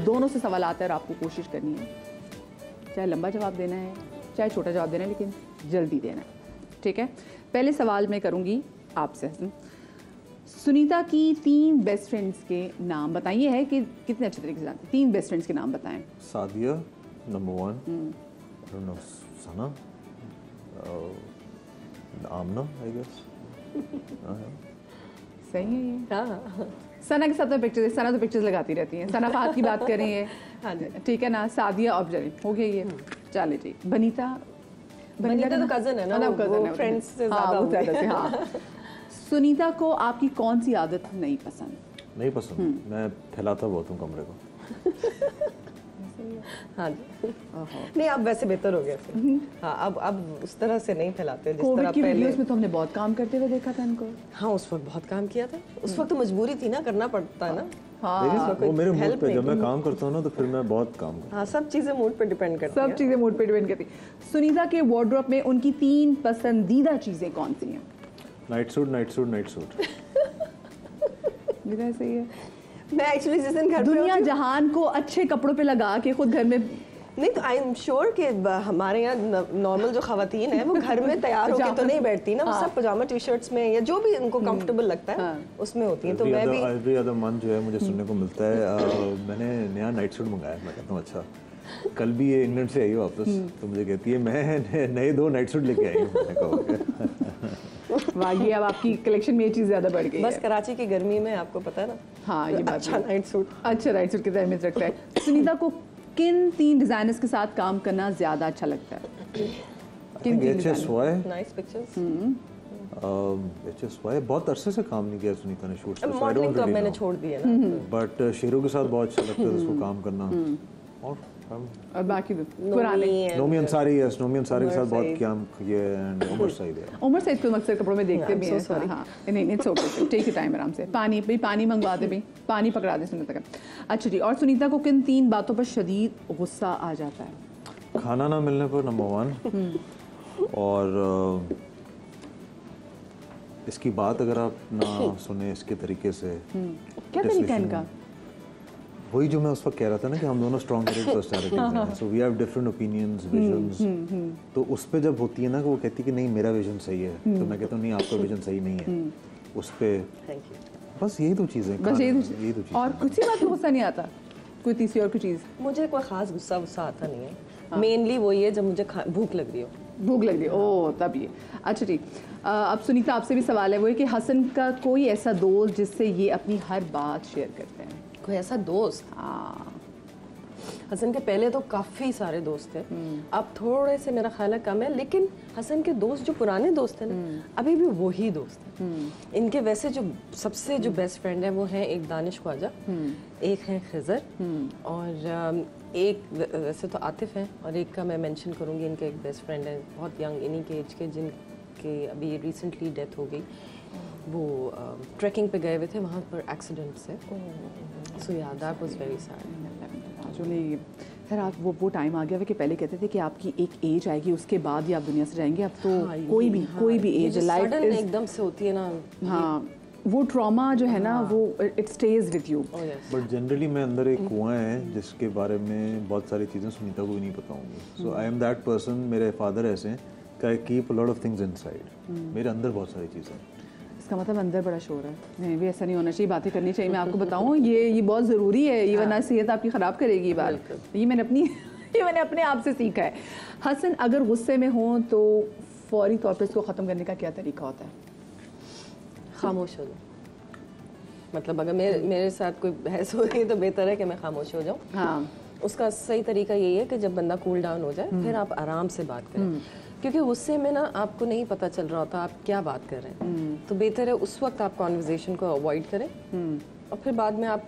दोनों से सवाल आता है और आपको कोशिश करनी है, चाहे लंबा जवाब देना है चाहे छोटा जवाब देना है, लेकिन जल्दी देना है, ठीक है। पहले सवाल मैं करूँगी आपसे हसन। सुनीता की 3 बेस्ट फ्रेंड्स के नाम बताइए, है कि कितने अच्छे तरीके से जानते हैं। 3 बेस्ट फ्रेंड्स के नाम बताएं। Sadia number 1, I don't know, Sana, Aamna I guess. सही है ये। हाँ, सना के साथ तो पिक्चर्स, सना तो पिक्चर्स लगाती रहती हैं। सना फात की बात कर रही है, हाँ जी, ठीक है ना। सादिया ऑब्जर्व हो गया ये, चले जी। बनीता, बनीता तो कजन है ना, वो फ्रेंड्स से ज़्यादा से। हाँ, सुनीता को आपकी कौन सी आदत नहीं पसंद? नहीं पसंद, मैं फैलाता बहुत हूँ कमरे को। हाँ जी, नहीं अब वैसे बेहतर हो गया फिर। हाँ, अब उस तरह से नहीं फैलाते जिस तरह की पहले। वीडियोस में तो हमने बहुत काम करते हुए देखा था इनको। हाँ, उस वक्त बहुत काम किया था, उस वक्त तो मजबूरी थी ना, करना पड़ता है ना। हाँ, वो मेरे मूड पे, जब मैं काम करता हूँ ना तो फिर मैं बहुत काम करता हूँ। हाँ, सब चीज़ें मूड पे डिपेंड करती हैं। सब चीज़ें मूड पे डिपेंड करती। सुनीता के वार्डरोब में उनकी 3 पसंदीदा चीज़ें कौन सी हैं? Night suit, night suit, night suit. मेरा सही है। मैं एक्चुअली जिस दिन घर दुनिया जहान को अच्छे कपड़ों पे लगा के खुद घर में नहीं, तो आई एम श्योर कि हमारे यहाँ नॉर्मल जो खवातीन है वो घर में तैयार होकर तो नहीं बैठती ना, वो सब पजामा टी शर्ट्स में या जो भी उनको कंफर्टेबल लगता है उसमें होती है। तो मैं भी एवरी अदर मंथ जो है मुझे सुनने को मिलता है मैंने नया नाइट सूट मंगाया। मैं कहता हूँ अच्छा, कल भी ये इंग्लैंड से आई हो वापस, तो मुझे कहती है मैं नए 2 नाइट सूट लेके आई हूँ। वाकई अब आपकी कलेक्शन में ये चीज़ ज़्यादा बढ़ गई बस है। कराची की गर्मी में आपको पता है ना। हाँ, ये बात अच्छा नाइट सूट, अच्छा नाइट सूट की तरह मिस रखता है। सुनीता को किन 3 डिजाइनर्स के साथ काम करना ज़्यादा अच्छा लगता है? किन 3 डिजाइनर्स? Nice pictures. HSY बहुत अरसे से काम नहीं किया सुनीता ने शूट्स पे, मॉडलिंग तो मैंने छोड़ दी है ना, बट शेरों के साथ बहुत अच्छा लगता है उसको काम करना। और बाकी पुराने नोमी अंसारी, यस, नोमी अंसारी के साथ बहुत काम किए, एंड उमर सईद है। उमर सईद को अक्सर कपड़ों में देखते भी हैं। sorry. हाँ, नहीं it's okay, take your time, आराम से। पानी मंगवा दे भाई, पानी पकड़ा दे सुनीता का। अच्छा जी, और सुनीता को किन 3 बातों पर शदीद गुस्सा आ जाता है? खाना ना मिलने पर नंबर 1, और इसकी बात अगर आप ना सुने इसके तरीके से। क्या तरीका है इनका? वही जो मैं उस वक्त कह रहा था ना कि हम दोनों स्ट्रॉन्ग पर्सनैलिटीज हैं, so we have different opinions, visions. तो उस पे जब होती है ना कि वो कहती है कि नहीं मेरा विजन सही है, तो मैं कहता हूँ नहीं आपका विजन सही नहीं है, उस पे थैंक यू। बस यही 2 चीज़ें, बस यही 2 चीज़ें। और कुछ ही बात में गुस्सा नहीं आता? कोई तीसरी और कोई चीज़? मुझे कोई खास गुस्सा आता नहीं है, मेनली वही है जब मुझे भूख लग रही हो। भूख लग रही है, ओह तब ये। अच्छा ठीक, अब सुनीता आपसे भी सवाल है, वो है कि हसन का कोई ऐसा दोस्त जिससे ये अपनी हर बात शेयर करते हैं? कोई ऐसा दोस्त? हाँ, हसन के पहले तो काफ़ी सारे दोस्त थे, अब थोड़े से मेरा ख्याल है कम है, लेकिन हसन के दोस्त जो पुराने दोस्त हैं ना, अभी भी वही दोस्त हैं। इनके वैसे जो सबसे जो बेस्ट फ्रेंड है वो हैं एक दानिश ख्वाजा, एक है खिज़र, और एक वैसे तो आतिफ हैं, और एक का मैं मेंशन करूँगी, इनके एक बेस्ट फ्रेंड है बहुत यंग, इन्हीं के एज के, जिनके अभी रिसेंटली डेथ हो गई। वो ट्रैकिंग पे गए हुए थे, वहाँ पर एक्सीडेंट से, सो या दैट वाज वेरी सैड। जो नहीं खैर, आप वो टाइम आ गया है कि पहले कहते थे कि आपकी एक एज आएगी उसके बाद ही आप दुनिया से जाएंगे। अब तो कोई भी एज लाइफ एकदम से होती है ना। हाँ, वो ट्रॉमा जो है ना वो it stage with you. But generally मैं अंदर एक कुआं है जिसके बारे में बहुत सारी चीज़ें सुनीता को भी नहीं पता होंगी। सो आई एम दैट पर्सन, मेरे फादर ऐसे हैं कि I keep a lot of things inside, मेरे अंदर बहुत सारी चीज़ें। इसका मतलब अंदर बड़ा शोर है। नहीं भी ऐसा नहीं होना चाहिए, बातें करनी चाहिए। मैं आपको बताऊं ये बहुत ज़रूरी है, ये वरना सेहत आपकी ख़राब करेगी ये बात। ये मैंने अपने आप से सीखा है। हसन अगर गुस्से में हो तो फौरी तौर पर इसको ख़त्म करने का क्या तरीका होता है? खामोश हो जाओ। मतलब अगर मेरे साथ कोई बहस हो रही है तो बेहतर है कि मैं खामोश हो जाऊँ। हाँ, उसका सही तरीका यही है कि जब बंदा कूल डाउन हो जाए फिर आप आराम से बात करें, क्योंकि गुस्से में ना आपको नहीं पता चल रहा होता आप क्या बात कर रहे हैं। तो बेहतर है उस वक्त आप कॉन्वर्जेशन को अवॉइड करें, और फिर बाद में आप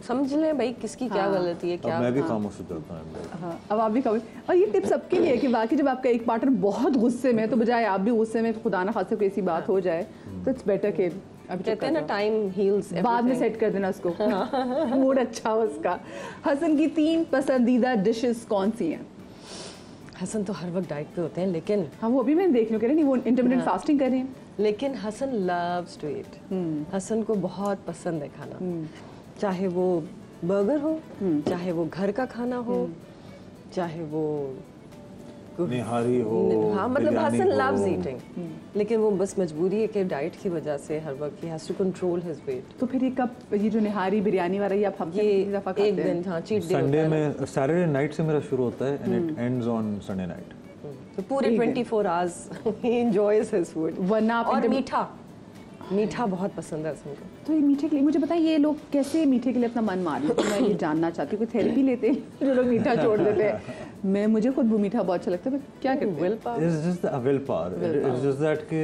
समझ लें भाई किसकी क्या गलती है, क्या। मैं भी खामोश हो जाता हूं। हाँ, अब आप भी खामोश। और ये टिप सबके लिए है कि बाकी जब आपका एक पार्टनर बहुत गुस्से में है तो बजाय आप भी गुस्से में खुदा ना खासा कोई ऐसी बात हो जाए तो इट्स बेटर कि अब कहते हैं ना टाइम हील्स, बाद में सेट कर देना उसको, मूड अच्छा हो उसका। हसन की 3 पसंदीदा डिशेस कौन सी हैं? हसन तो हर वक्त डाइट पे होते हैं, लेकिन हाँ वो अभी मैंने देख लो, कह रहे नहीं वो इंटरमिटेंट फास्टिंग कर रहे हैं, लेकिन Hasan loves to eat. Hasan को बहुत पसंद है खाना, चाहे वो बर्गर हो, चाहे वो घर का खाना हो, चाहे वो निहारी हो, हाँ मतलब बिरयानी हसन हो। लव्स ईटिंग, लेकिन वो बस मजबूरी है कि डाइट की वजह से हर वक्त ही has to control his weight. तो फिर ये कब, ये जो निहारी बिरयानी वाला, ये आप हफ्ते में कितनी दफा खाते एक हैं? दिन, हाँ चीट डे संडे होता है में, सैटरडे नाइट से मेरा शुरू होता है and it ends on Sunday night. ना। तो पूरे 24 आवर्स ही एंजॉयज हिज फूड। वरना आप और इंटर- मीठा बहुत पसंद है हसन को। तो ये मीठे के लिए मुझे बताइए, ये लोग कैसे मीठे के लिए अपना मन मार लेते हैं? मैं ये जानना चाहती हूँ। कोई थेरेपी लेते हैं जो लोग मीठा छोड़ देते हैं? मुझे खुद वो मीठा बहुत अच्छा लगता है, मैं क्या करते हैं? Will power. It's just the will power. It's just that कि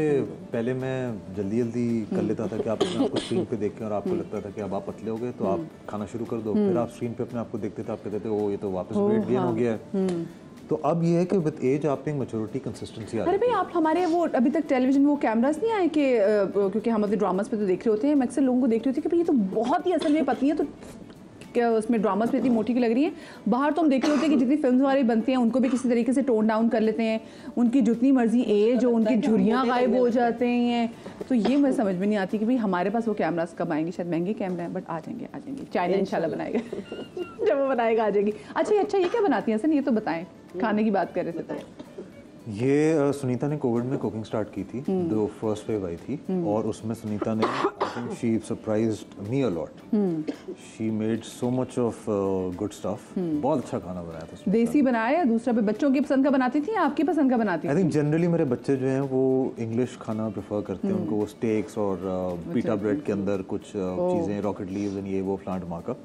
पहले मैं जल्दी जल्दी कर लेता था कि आप अपने आप को स्क्रीन पे देख के, और आपको लगता था कि अब आप पतले हो गए तो आप खाना शुरू कर दो, फिर आप स्क्रीन पे अपने आप को देखते थे, आप कहते थे ओ ये तो वापस वेट गेन हो गया है। तो अब ये है कि विद एज आप में मैच्योरिटी, कंसिस्टेंसी आ अरे रही भाई, आप हमारे वो अभी तक टेलीविजन वो कैमरास नहीं आए कि क्योंकि हम अपने ड्रामास पे तो देख रहे होते हैं, मैं अक्सर लोगों को देख रही होती है कि भाई ये तो बहुत ही असल में पतली है, तो क्या उसमें ड्रामास में इतनी मोटी की लग रही है? बाहर तो हम देख रहे होते हैं कि जितनी फिल्म वाले बनते हैं उनको भी किसी तरीके से टोन डाउन कर लेते हैं, उनकी जितनी मर्जी एज हो, उनकी झुर्रियाँ गायब हो जाते हैं। तो ये मुझे समझ में नहीं आती कि भाई हमारे पास वो कैमरास कब आएंगे? शायद महंगे कैमरा है, बट आ जाएंगे। चाइना इंशाल्लाह बनाएगा जब वो बनाएगा आ जाएगी। अच्छा, ये क्या बनाती हैं सर? ये तो बताएं, खाने की बात कर रहे थे तो। ये सुनीता ने कोविड में कुकिंग स्टार्ट की थी, जो फर्स्ट वेव आई थी, और उसमें सुनीता ने I think she surprised me a lot. She made so much of good stuff. बहुत अच्छा खाना बनाया था। देसी बनाया या दूसरा? बच्चों की पसंद का बनाती थी या आपकी पसंद का बनाती आई थी? थिंक जनरली मेरे बच्चे जो हैं वो इंग्लिश खाना प्रेफर करते हैं, उनको वो स्टेक्स और पीटा ब्रेड के अंदर कुछ चीज़ें, रॉकेट लीव्स एंड ये वो प्लांट मार्का।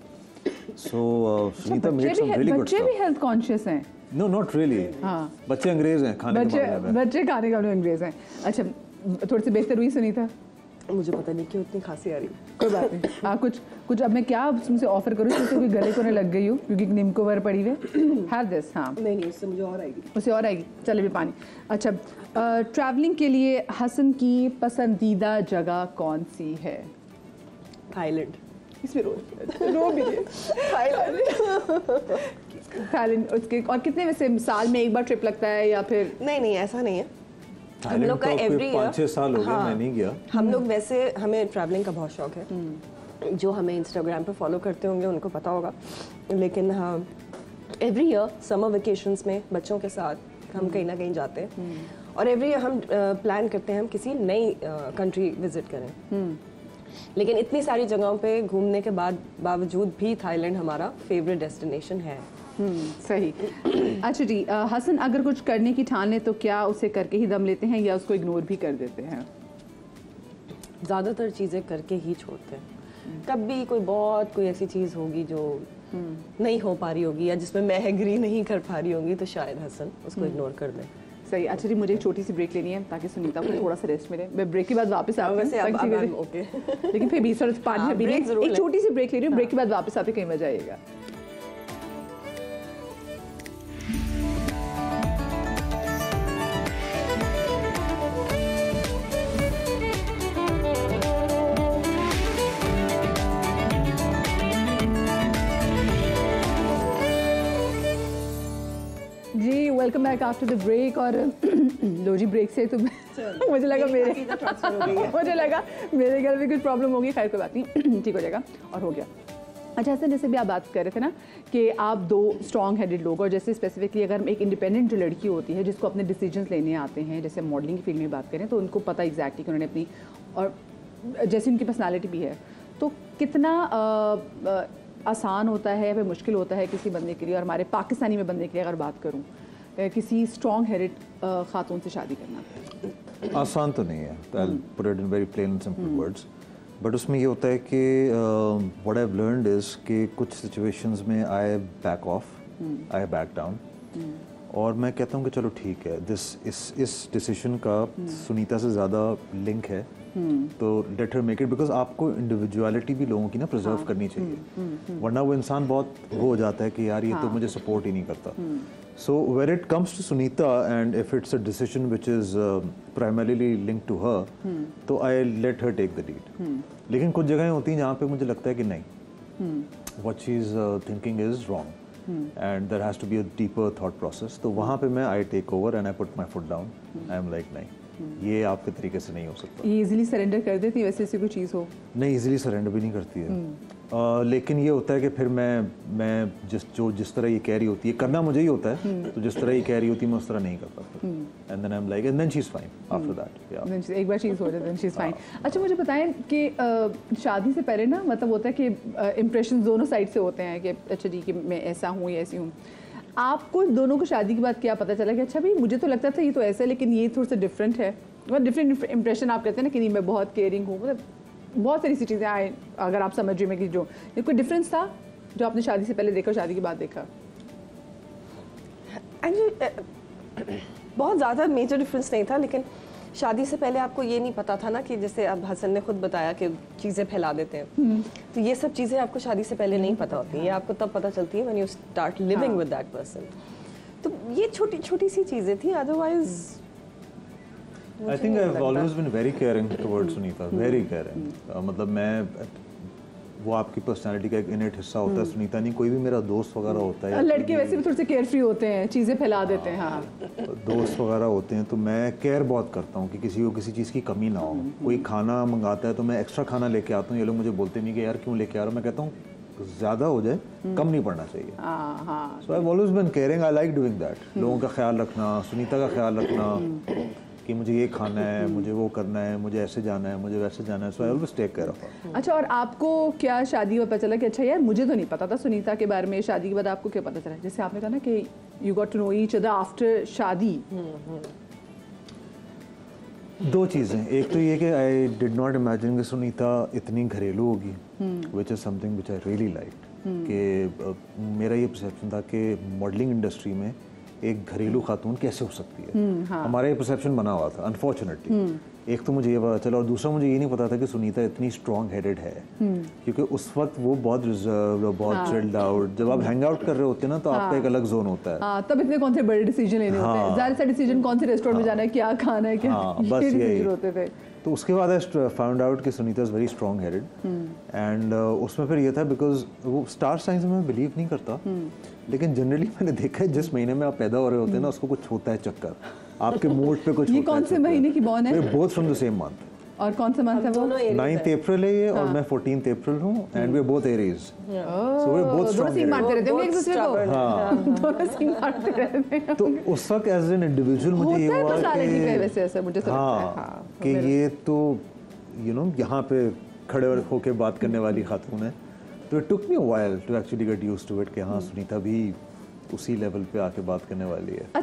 So Sunita made some really good बच्चे भी स्टफ। हेल्थ कॉन्शियस हैं? No not really. हाँ। बच्चे अंग्रेज हैं खाने के मामले में। बच्चे खाने का अंग्रेज हैं। अच्छा, थोड़ी सी बेहतर हुई सुनीता? मुझे पता नहीं क्यों इतनी खांसी आ रही है। कोई बात नहीं। हाँ, कुछ अब मैं क्या तुमसे ऑफर करूँ क्योंकि गले को लग गई हूँ, क्योंकि निम्को वर पड़ी हुई हैव दिस। हाँ नहीं, उससे मुझे और आएगी। उसे और आएगी। चले भी पानी। अच्छा, ट्रैवलिंग के लिए हसन की पसंदीदा जगह कौन सी है? थाईलैंड। इसमें रो भी थाईलैंड। उसके और कितने वैसे साल में एक बार ट्रिप लगता है या फिर? नहीं, ऐसा नहीं है। हम थाईलैंड लोग का तो एवरी 5-6 साल हो गए, हाँ, मैं नहीं गया। हम लोग वैसे, हमें ट्रैवलिंग का बहुत शौक है। जो हमें इंस्टाग्राम पे फॉलो करते होंगे उनको पता होगा, लेकिन हाँ एवरी ईयर समर वेकेशंस में बच्चों के साथ हम कहीं ना कहीं जाते हैं, और एवरी ईयर हम प्लान करते हैं हम किसी नई कंट्री विजिट करें। लेकिन इतनी सारी जगहों पे घूमने के बावजूद भी थाईलैंड हमारा फेवरेट डेस्टिनेशन है। सही। अच्छा जी, हसन अगर कुछ करने की ठान ले तो क्या उसे करके ही दम लेते हैं या उसको इग्नोर भी कर देते हैं? ज़्यादातर चीज़ें करके ही छोड़ते हैं। कभी कोई ऐसी चीज़ होगी जो नहीं हो पा रही होगी या जिसमें मैं एग्री नहीं कर पा रही होंगी, तो शायद हसन उसको इग्नोर कर दें। सही। अच्छा जी, मुझे एक छोटी सी ब्रेक लेनी है ताकि सुनीता को थोड़ा सा रेस्ट मिले। मैं ब्रेक के बाद वापस आऊँ वैसे अब ओके। लेकिन फिर 20 मिनट 5 हाँ, मिनट break जरूर एक लें। छोटी सी ब्रेक ले रही हूँ। ब्रेक के बाद वापस आते कहीं मजा आएगा। जी, welcome back after the break. और लो जी, ब्रेक से तो मुझे लगा मेरे घर में कुछ प्रॉब्लम होगी। खैर कोई बात नहीं, ठीक हो जाएगा। और हो गया। अच्छा, ऐसे जैसे भी आप बात कर रहे थे ना कि आप दो स्ट्रॉन्ग हेडेड लोग, और जैसे स्पेसिफिकली अगर एक इंडिपेंडेंट जो लड़की होती है जिसको अपने डिसीजंस लेने आते हैं, जैसे मॉडलिंग की फील्ड में बात करें तो उनको पता एग्जैक्टली कि उन्होंने अपनी, और जैसी उनकी पर्सनालिटी भी है, तो कितना आसान होता है या मुश्किल होता है किसी बंदे के लिए, और हमारे पाकिस्तानी में बंदे के लिए अगर बात करूँ, किसी स्ट्रॉन्ग हेडेड खातून से शादी करना? आसान तो नहीं है, I'll put it in very plain and simple words. But उसमें ये होता है कि what I have learned is कि कुछ सिचुएशंस में I back off, I back down, और मैं कहता हूँ कि चलो ठीक है, इस डिसीजन का सुनीता से ज़्यादा लिंक है, तो let her make it, because आपको इंडिविजुअलिटी भी लोगों की ना प्रिजर्व करनी चाहिए, वरना वो इंसान बहुत वो हो जाता है कि यार ये तो मुझे सपोर्ट ही नहीं करता। So when it comes to Sunita, and if it's a decision which is primarily linked to her, तो I let her take the lead. लेकिन कुछ जगहें होती हैं जहाँ पे मुझे लगता है कि नहीं, what she's thinking is wrong, and there has to be a deeper thought process. तो वहाँ पे मैं I take over and I put my foot down. I'm like नहीं, ये आपके तरीके से नहीं हो सकता। ये इजीली सरेंडर कर देती है वैसे ऐसी कोई चीज़ हो? नहीं, इजीली सरेंडर भी नहीं करती है। लेकिन ये होता है कि फिर मैं जिस तरह ये कह रही होती है, करना मुझे ही होता है, तो जिस तरह ये कह रही होती है मैं उस तरह नहीं कर पाता, and then I am like and then she is fine after that, या एक बार चीज़ हो जाए शी इज़ फाइन। अच्छा मुझे बताएं कि शादी से पहले ना मतलब होता है कि इम्प्रेशन दोनों साइड से होते हैं कि अच्छा जी कि मैं ऐसा हूँ या ऐसी हूँ। आपको दोनों को शादी के बाद क्या पता चला कि अच्छा भाई मुझे तो लगता था ये तो ऐसा है लेकिन ये थोड़ा सा डिफरेंट है, मतलब डिफरेंट इम्प्रेशन आप कहते हैं ना कि नहीं मैं बहुत केयरिंग हूँ, मतलब बहुत सारी सी चीज़ें आए अगर आप समझ रहे में कि जो कोई डिफरेंस था जो आपने शादी से पहले देखा शादी के बाद देखा? बहुत ज़्यादा मेजर डिफरेंस नहीं था, लेकिन शादी से पहले आपको ये नहीं पता था ना कि जैसे अब हसन ने खुद बताया कि चीज़ें फैला देते हैं, तो ये सब चीज़ें आपको शादी से पहले नहीं पता होती, ये आपको तब पता चलती है when you start living with that person. तो ये छोटी छोटी सी चीज़ें थी, otherwise I think I've always been very caring towards Sunita, very caring. मतलब मैं वो आपकी पर्सनालिटी का एक इनेट हिस्सा होता है, सुनीता नहीं कोई भी मेरा दोस्त वगैरह होता है, लड़के वैसे भी थोड़े से केयर फ्री होते हैं, चीज़ें फैला देते हैं, हाँ दोस्त वगैरह होते हैं, तो मैं केयर बहुत करता हूँ कि किसी को किसी चीज़ की कमी ना हो। कोई खाना मंगाता है तो मैं एक्स्ट्रा खाना लेके आता हूँ, ये लोग मुझे बोलते नहीं कि यार क्यों लेके आ रहा हूँ, मैं कहता हूँ ज़्यादा हो जाए कम नहीं पड़ना चाहिए। So I have always been caring, I like doing that, लोगों का ख्याल रखना, सुनीता का ख्याल रखना कि मुझे ये खाना है, मुझे वो करना है, मुझे ऐसे जाना है, मुझे वैसे जाना है, so I always take care of her. अच्छा और आपको क्या शादी में पता चला कि अच्छा यार मुझे तो नहीं पता था सुनीता के बारे में, शादी के बाद आपको क्या पता चला? जैसे आपने कहा ना कि you got to know each other after शादी। दो चीज़ें, एक तो ये कि आई डिड नॉट इमेजिन कि सुनीता इतनी घरेलू होगी, which is something which I really like, कि मेरा ये परसेप्शन था कि मॉडलिंग इंडस्ट्री में एक घरेलू खातून कैसे हो सकती है, हमारा ये परसेप्शन बना हुआ था अनफॉर्चुनेटली। एक तो मुझे ये पता चला, और दूसरा मुझे ये नहीं पता था कि सुनीता इतनी स्ट्रॉन्ग हेडेड है, क्योंकि उस वक्त वो बहुत रिजर्व, बहुत चिल्ड आउट, जब आप हैंग आउट कर रहे होते हैं ना तो आपका एक अलग जोन होता है। हाँ, तब इतने कौन से बड़े डिसीजन लेने होते हैं, ज़्यादा सा डिसीजन कौन से रेस्टोरेंट में जाना है, क्या खाना है, क्या बस ये यही डिसीजन होते थे। तो उसके बाद आई फाउंड आउट कि Sunita is very strong headed, and उसमें फिर ये था बिकॉज वो स्टार साइंस में बिलीव नहीं करता, लेकिन जनरली मैंने देखा है जिस महीने में आप पैदा हो रहे होते हैं ना उसको कुछ होता है चक्कर, आपके मूड पे कुछ ये कौन से महीने की बॉर्न है? Both from the same month. और कौन सा मंथ है वो? 9th अप्रैल है ये, और मैं 14th अप्रैल हूँ, and we are both Aries, so we are both strong. Scene मारते रहते होंगे एक दूसरे को, हाँ दोनों सीन मारते रहते हैं। तो उस वक्त एज एन इंडिविजुअल मुझे ये हुआ पर्सनालिटी पे वैसे ऐसा मुझे तो लगता है, हाँ कि ये तो यू नो यहाँ पे खड़े होके बात करने वाली खातून है, तो it took me a while to actually get used to it कि हाँ सुनीता भी उसी लेवल पे आके बात करने वाली है। अच्छा